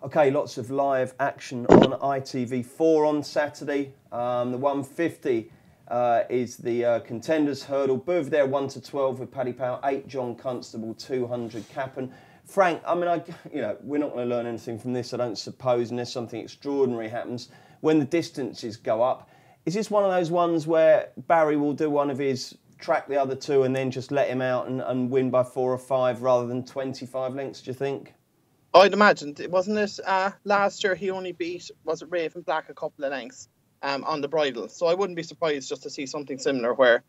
Okay, lots of live action on ITV4 on Saturday. The 150 is the Contenders Hurdle. Booth there 1 to 12 with Paddy Power, 8 John Constable, 200 Cap'n. Frank, I mean, we're not going to learn anything from this, I don't suppose, unless something extraordinary happens. When the distances go up, is this one of those ones where Barry will do one of his, track the other two and then just let him out and win by 4 or 5 rather than 25 lengths, do you think? I'd imagine, wasn't it last year he only beat, was it Raven Black, a couple of lengths on the bridle. So I wouldn't be surprised just to see something similar where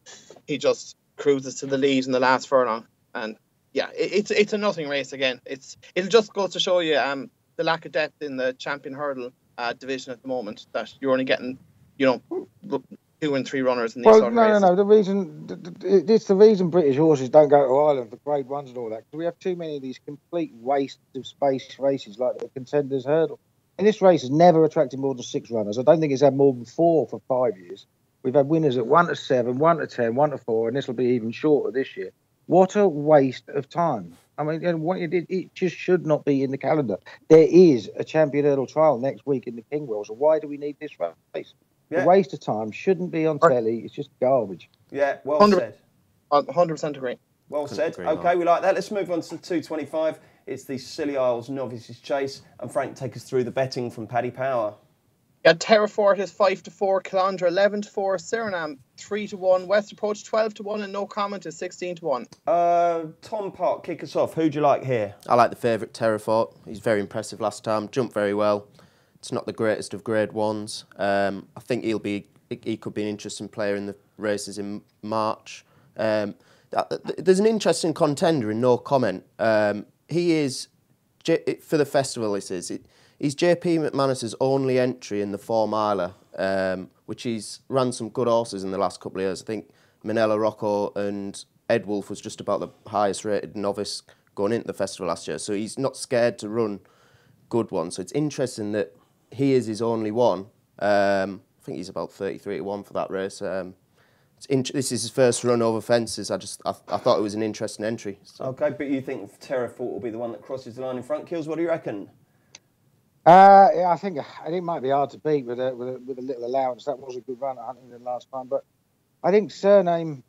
he just cruises to the lead in the last furlong. And yeah, it's a nothing race again. It'll just go to show you the lack of depth in the champion hurdle division at the moment, that you're only getting, 2 and 3 runners in these sort of races. No. It's the reason British horses don't go to Ireland for grade ones and all that. Because we have too many of these complete wastes of space races like the Contenders Hurdle. And this race has never attracted more than 6 runners. I don't think it's had more than 4 for 5 years. We've had winners at 1 to 7, 1 to 10, 1 to 4, and this will be even shorter this year. What a waste of time. I mean, it just should not be in the calendar. There is a champion hurdle trial next week in the Kingwell, so why do we need this race? Yeah. A waste of time, shouldn't be on telly, it's just garbage. Yeah, well said. 100% agree. Well said. Okay, we like that. Let's move on to the 225. It's the Scilly Isles Novices Chase. And Frank, take us through the betting from Paddy Power. Yeah, Terra Fortis 5 to 4, Calandra 11 to 4, Suriname 3 to 1, West Approach 12 to 1, and No Comment is 16 to 1. Tom Park, kick us off. Who do you like here? I like the favourite, Terra Fort. He's very impressive last time, jumped very well. It's not the greatest of grade ones. I think he could be an interesting player in the races in March. There's an interesting contender in No Comment. He is, for the festival this is, he's JP McManus's only entry in the 4 miler, which he's run some good horses in the last couple of years. I think Manella Rocco and Ed Wolf was just about the highest rated novice going into the festival last year. So he's not scared to run good ones. So it's interesting that he is his only one. I think he's about 33 to 1 for that race. This is his first run over fences. I thought it was an interesting entry. So. Okay, but you think Terra Fort will be the one that crosses the line in front? Kills, what do you reckon? Yeah, I think it might be hard to beat with a little allowance. That was a good run at Huntingdon last time, but I think Surname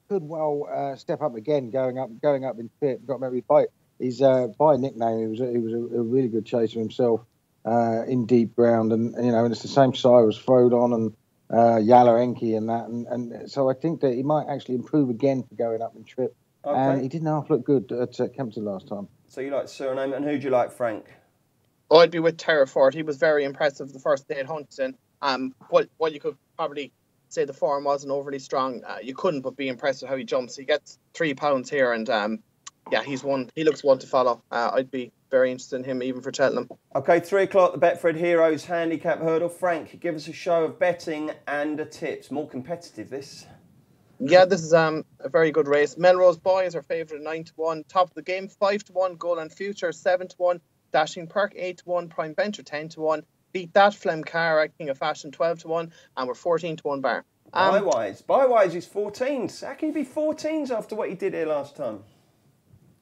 could well step up again, going up in fit. Got maybe by his by nickname. He was a really good chaser himself in deep ground, and and it's the same side as Frodon and Yala Enki and that, and so I think that he might actually improve again for going up in trip. Okay. And he didn't half look good at Kempton last time. So you like Surname, and who do you like, Frank? I'd be with Terra Fort. He was very impressive the first day at Huntingdon. While you could probably say the form wasn't overly strong, you couldn't but be impressed with how he jumps. He gets £3 here, and he's one. He looks one to follow. I'd be very interested in him, even for Cheltenham. Okay, 3 o'clock, the Betfred Heroes Handicap Hurdle. Frank, give us a show of betting and a tips. More competitive, this. Yeah, this is a very good race. Melrose Boys are favourite at 9 to 1. Top of the game, 5 to 1. Goal and Future 7 to 1. Dashing Perk 8 to 1, Prime Venture 10 to 1, Beat That Flem Cara, King of Fashion 12 to 1, and we're 14 to 1 bar. Bywise is 14s. How can you be 14s after what he did here last time?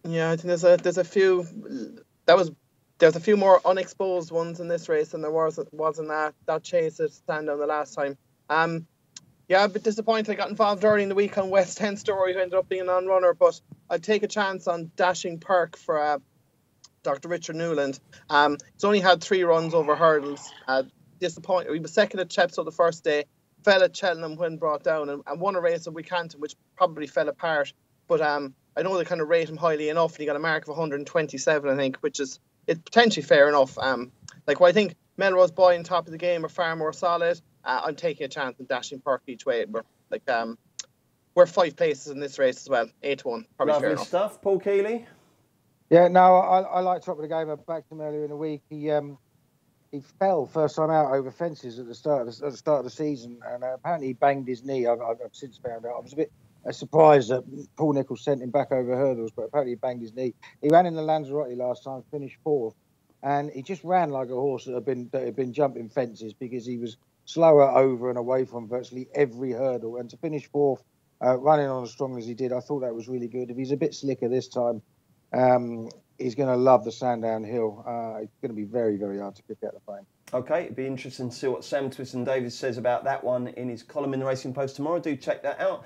Yeah, I think there's a few. There's a few more unexposed ones in this race than there wasn't that chase at Sandown the last time. Yeah, a bit disappointed. I got involved early in the week on West End Story, who ended up being an on-runner, but I'd take a chance on Dashing Perk for Dr. Richard Newland. He's only had 3 runs over hurdles. Disappointed. He was second at Chepstow the first day, fell at Cheltenham when brought down, and won a race at Wicanton, which probably fell apart. But I know they kind of rate him highly enough, and he got a mark of 127, I think, which is potentially fair enough. I think Melrose Boy and Top of the Game are far more solid. I'm taking a chance on Dashing Perk each way. We're 5 places in this race as well, 8 to 1. Probably Lovely fair enough. Stuff, Paul Keeley. Yeah, no, I like Top of the Game. I backed him earlier in the week. He fell first time out over fences at the start of the season, and apparently he banged his knee. I've since found out. I was a bit surprised that Paul Nicholls sent him back over hurdles, but apparently he banged his knee. He ran in the Lanzarote last time, finished 4th, and he just ran like a horse that had been jumping fences because he was slower over and away from virtually every hurdle. And to finish 4th, running on as strong as he did, I thought that was really good. If he's a bit slicker this time, is going to love the Sandown Hill. It's going to be very, very hard to kick out the frame. Okay, it'd be interesting to see what Sam Twiston-Davies says about that one in his column in the Racing Post tomorrow. Do check that out.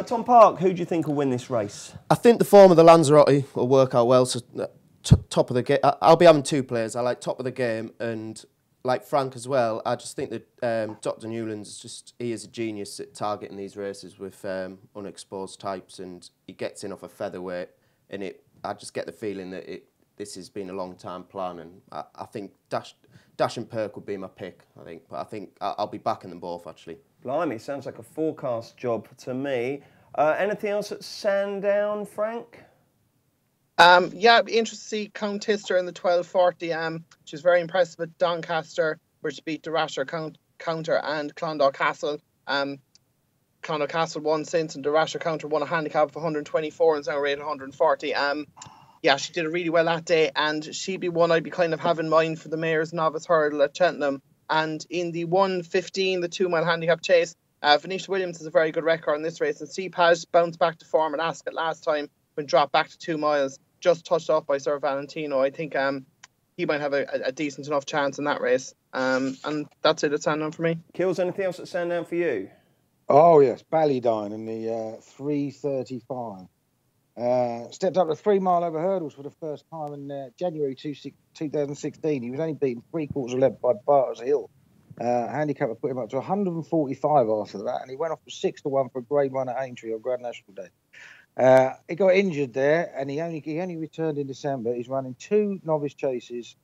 Tom Park, who do you think will win this race? I think the form of the Lanzarote will work out well. So top of the game, I'll be having two players. I like top of the game and like Frank as well. I just think that Dr. Newland's he is a genius at targeting these races with unexposed types, and he gets in off a featherweight, and I just get the feeling that this has been a long time plan, and I think Dash and Perk would be my pick, but I think I'll be backing them both actually. Blimey, sounds like a forecast job to me. Anything else at Sandown, Frank? Yeah, it'd be interesting to see Count Tister in the 1240. She was very impressive at Doncaster, where she beat the Rasher Counter and Clondalk Castle. Clondalk Castle won since, and the Rasher Counter won a handicap of 124 and is now rated 140. Yeah, she did it really well that day, and she'd be one I'd be kind of have in mind for the Mayor's Novice Hurdle at Cheltenham. And in the 1:15, the 2 mile handicap chase, Venetia Williams has a very good record in this race, and Cepage bounced back to form at Ascot last time when dropped back to 2 miles, just touched off by Sir Valentino. I think he might have a decent enough chance in that race. And that's it at Sandown for me. Kills, anything else at Sandown for you? Oh, yes, Ballydyne in the 3:35. Stepped up to 3 mile over hurdles for the first time in January 2016. He was only beaten 3/4 length by Barters Hill. Handicapper put him up to 145 after that, and he went off to 6-1 for Grade 1 at Aintree on Grand National Day. He got injured there, and he only returned in December. He's running 2 novice chases,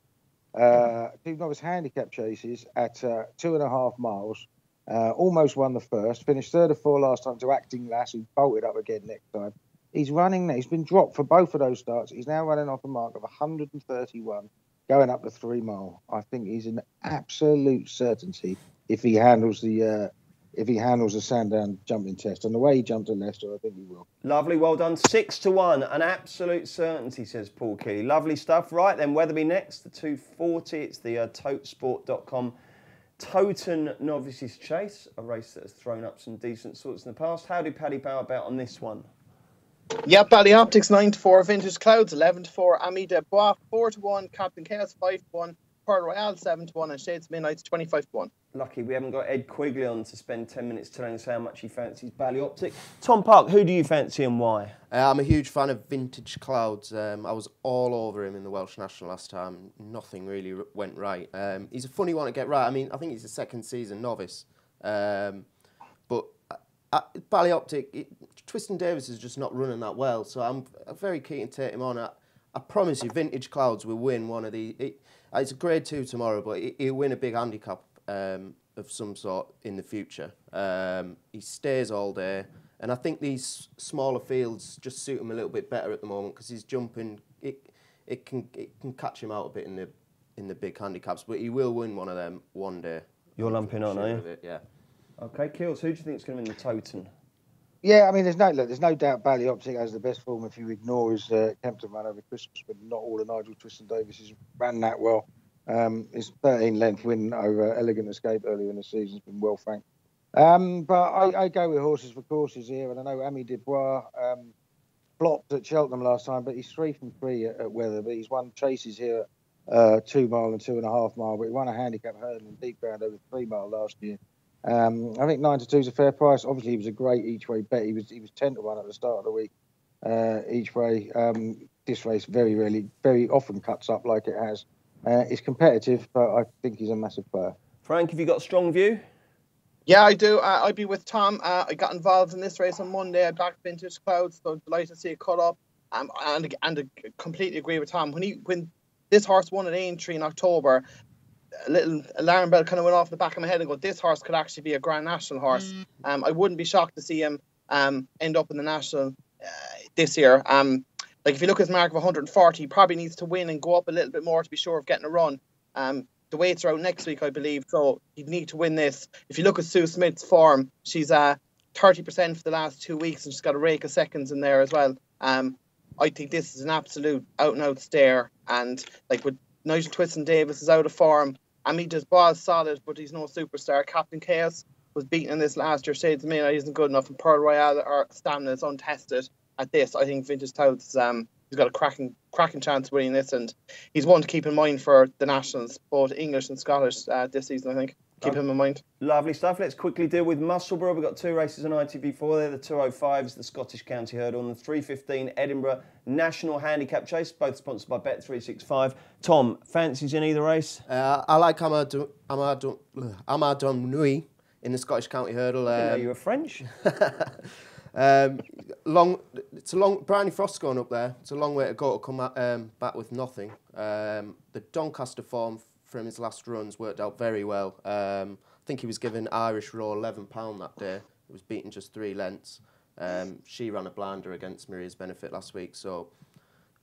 2 novice handicap chases at 2.5 miles. Almost won the first, finished 3rd or 4 last time to Acting Lass, who bolted up again next time. He's running now. He's been dropped for both of those starts. He's now running off a mark of 131, going up to 3 mile. I think he's an absolute certainty if he handles the Sandown jumping test. And the way he jumped at Leicester, I think he will. Lovely, well done. 6-1, an absolute certainty, says Paul Keeley. Lovely stuff. Right then, Wetherby next, the 240. It's the totesport.com Toten Novices Chase, a race that has thrown up some decent sorts in the past. How did Paddy bow about on this one? Yeah, Bally Optics 9-4, Vintage Clouds 11-4, Ami de Bois 4-1, Captain Chaos 5-1, Pearl Royale 7-1, and Shades Midnights 25-1. Lucky we haven't got Ed Quigley on to spend 10 minutes telling us how much he fancies Bally Optic. Tom Park, who do you fancy and why? I'm a huge fan of Vintage Clouds. I was all over him in the Welsh National last time. Nothing really went right. He's a funny one to get right. I mean, I think he's a second season novice. But Bally Optic, Twiston-Davies is just not running that well, so I'm very keen to take him on. I promise you, Vintage Clouds will win one of the... It's a Grade 2 tomorrow, but he'll win a big handicap of some sort in the future. He stays all day, and I think these smaller fields just suit him a little bit better at the moment because he's jumping. It can catch him out a bit in the big handicaps, but he will win one of them one day. You're lumping on, are you? Yeah. Okay, Kills, who do you think is going to win the Toten? Yeah, I mean, there's no doubt Bally Optic has the best form if you ignore his Kempton run over Christmas, but not all of Nigel Twiston-Davies ran that well. His 13-length win over Elegant Escape earlier in the season has been well franked. But I go with horses for courses here, and I know Ami de Bois flopped at Cheltenham last time, but he's 3 from 3 at Wetherby. He's won chases here, 2 mile and 2.5 mile, but he won a handicap hurdle in deep ground over 3 mile last year. I think 9-2 is a fair price. Obviously, he was a great each way bet. He was 10-1 at the start of the week each way. This race very often cuts up like it has. It's competitive, but I think he's a massive player. Frank, have you got a strong view? Yeah, I do. I'd be with Tom. I got involved in this race on Monday. I backed Vintage Clouds, so delighted to see it cut up. And I completely agree with Tom. When this horse won at Aintree in October, a little alarm bell kind of went off the back of my head and go, this horse could actually be a Grand National horse. I wouldn't be shocked to see him end up in the National this year. Like if you look at his mark of 140, he probably needs to win and go up a little bit more to be sure of getting a run. The weights are out next week, I believe, so he'd need to win this. If you look at Sue Smith's form, she's 30% for the last 2 weeks, and she's got a rake of seconds in there as well. I think this is an absolute out-and-out stare. And like with Nigel Twiston-Davies is out of form. Ami de Bois is solid, but he's no superstar. Captain Chaos was beaten in this last year. Shades of Midnight isn't good enough, and Pearl Royale or stamina is untested at this. I think Vintage Clouds he's got a cracking chance of winning this, and he's one to keep in mind for the Nationals, both English and Scottish this season, I think. Keep him in mind. Lovely stuff. Let's quickly deal with Musselburgh. We've got 2 races on ITV4 there. The 205s, the Scottish County Hurdle, and the 315 Edinburgh National Handicap Chase, both sponsored by Bet365. Tom, fancies in either race? I like Amadou Nui in the Scottish County Hurdle. I didn't know you were French. It's a long. Bryony Frost's going up there. It's a long way to go to come back with nothing. The Doncaster form from his last runs worked out very well. I think he was given Irish Raw £11 that day. He was beaten just 3 lengths. She ran a blinder against Maria's Benefit last week, so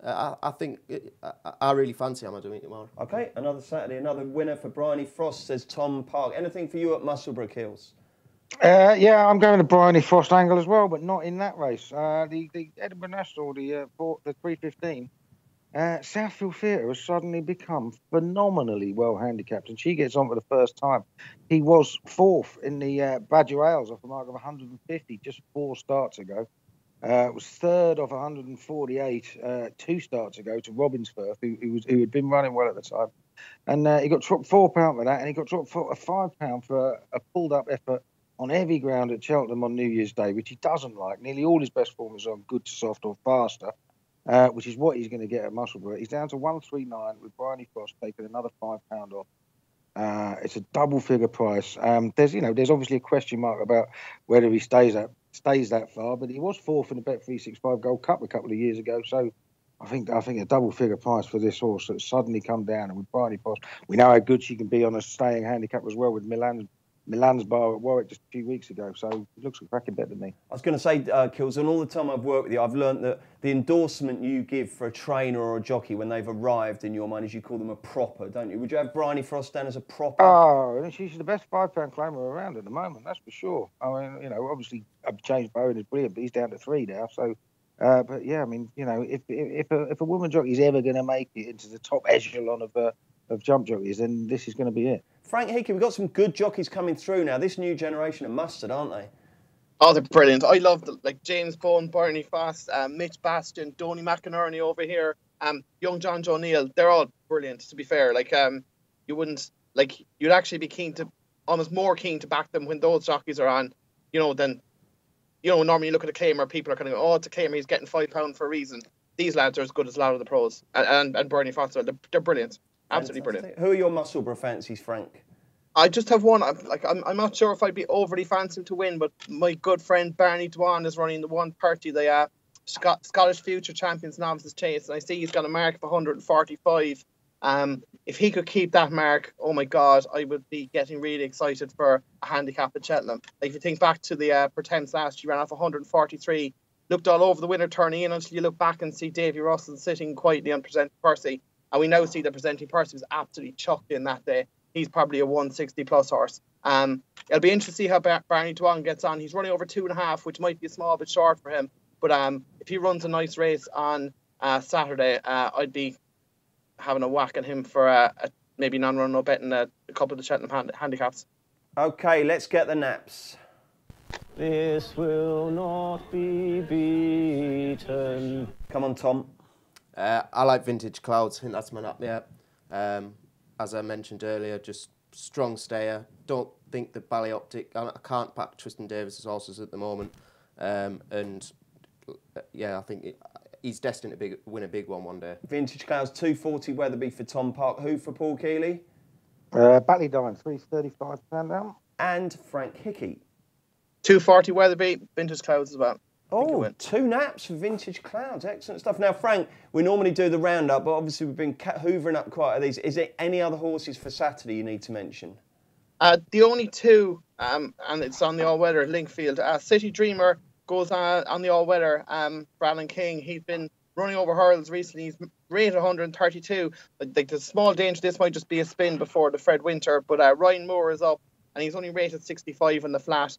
I think I really fancy Amadou tomorrow. Okay, another Saturday, another winner for Bryony Frost, says Tom Park. Anything for you at Musselburgh Hills? Yeah, I'm going to Bryony Frost angle as well, but not in that race. The Edinburgh National, the 315. Southfield Theatre has suddenly become phenomenally well handicapped, and she gets on for the first time. He was 4th in the Badger Isles off a mark of 150 just 4 starts ago. Was 3rd off 148 2 starts ago to Robinsfirth, who had been running well at the time. And he got dropped £4 for that, and he got dropped for a £5 for a pulled-up effort on heavy ground at Cheltenham on New Year's Day, which he doesn't like. Nearly all his best form is on good to soft or faster. Which is what he's going to get at Musselburgh. He's down to 139 with Bryony Frost taking another £5 off. It's a double-figure price. There's obviously a question mark about whether he stays that far, but he was 4th in the Bet365 Gold Cup a couple of years ago. So I think a double-figure price for this horse that's suddenly come down. And with Bryony Frost, we know how good she can be on a staying handicap as well with Milan's bar at Warwick just a few weeks ago, so it looks a cracking bet to me. I was going to say, Kills, and all the time I've worked with you, I've learnt that the endorsement you give for a trainer or a jockey when they've arrived in your mind is you call them a propper, don't you? Would you have Bryony Frost down as a propper? Oh, she's the best £5 claimer around at the moment, that's for sure. I mean, obviously James Bowen is brilliant, but he's down to 3 now, so... but yeah, I mean, if a woman jockey's ever going to make it into the top echelon of jump jockeys, then this is going to be it. Frank Hickey, we've got some good jockeys coming through now. This new generation are mustard, aren't they? Oh, they're brilliant. I love James Bowen, Bryony Frost, Mitch Bastian, Donny McInerney over here, young John Joe Neal. They're all brilliant, to be fair. You'd actually be almost more keen to back them when those jockeys are on, than, normally you look at a claimer, people are kind of going, oh, it's a claimer, he's getting £5 for a reason. These lads are as good as a lot of the pros. And Bryony Frost, they're brilliant. Absolutely brilliant. Who are your Musselburgh fancies, Frank? I just have one. I'm not sure if I'd be overly fancying to win, but my good friend Barney Dwan is running the 130, the Scottish Future Champions Novices Chase, and I see he's got a mark of 145. If he could keep that mark, oh my God, I would be getting really excited for a handicap at Cheltenham. If you think back to the Pretense last year, ran off 143, looked all over the winner turning in until you look back and see Davy Russell sitting quietly on Presenting Percy. And we now see that Presenting Percy was absolutely chucked in that day. He's probably a 160 plus horse. It'll be interesting to see how Barney Dwan gets on. He's running over 2.5, which might be a small bit short for him. But if he runs a nice race on Saturday, I'd be having a whack at him for maybe non-run or betting a couple of the Cheltenham handicaps. Okay, let's get the naps. This will not be beaten. Come on, Tom. I like Vintage Clouds. I think that's my nap, yeah. As I mentioned earlier, just strong stayer. Don't think the Ballyoptic... I can't back Tristan Davis's horses at the moment. I think he's destined to win a big one day. Vintage Clouds, 240 Weatherby for Tom Park. Who for Paul Keeley? Ballydown, £335 down. And Frank Hickey. 240 Weatherby, Vintage Clouds as well. Oh, 2 naps for Vintage Clouds. Excellent stuff. Now, Frank, we normally do the roundup, but obviously we've been hoovering up quite a these. Is there any other horses for Saturday you need to mention? The only 2, and it's on the all-weather at Linkfield. City Dreamer goes on the all-weather for Alan King. He's been running over hurdles recently. He's rated 132. There's a small danger this might just be a spin before the Fred Winter, but Ryan Moore is up, and he's only rated 65 on the flat.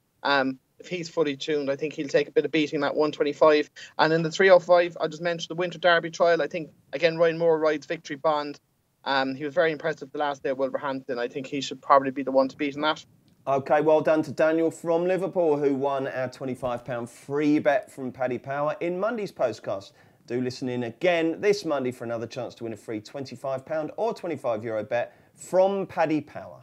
If he's fully tuned, I think he'll take a bit of beating that 125. And in the 305, I just mentioned the Winter Derby trial. I think, again, Ryan Moore rides Victory Bond. He was very impressive the last day at Wolverhampton. I think he should probably be the one to beat in that. OK, well done to Daniel from Liverpool, who won our £25 free bet from Paddy Power in Monday's Postcast. Do listen in again this Monday for another chance to win a free £25 or €25 bet from Paddy Power.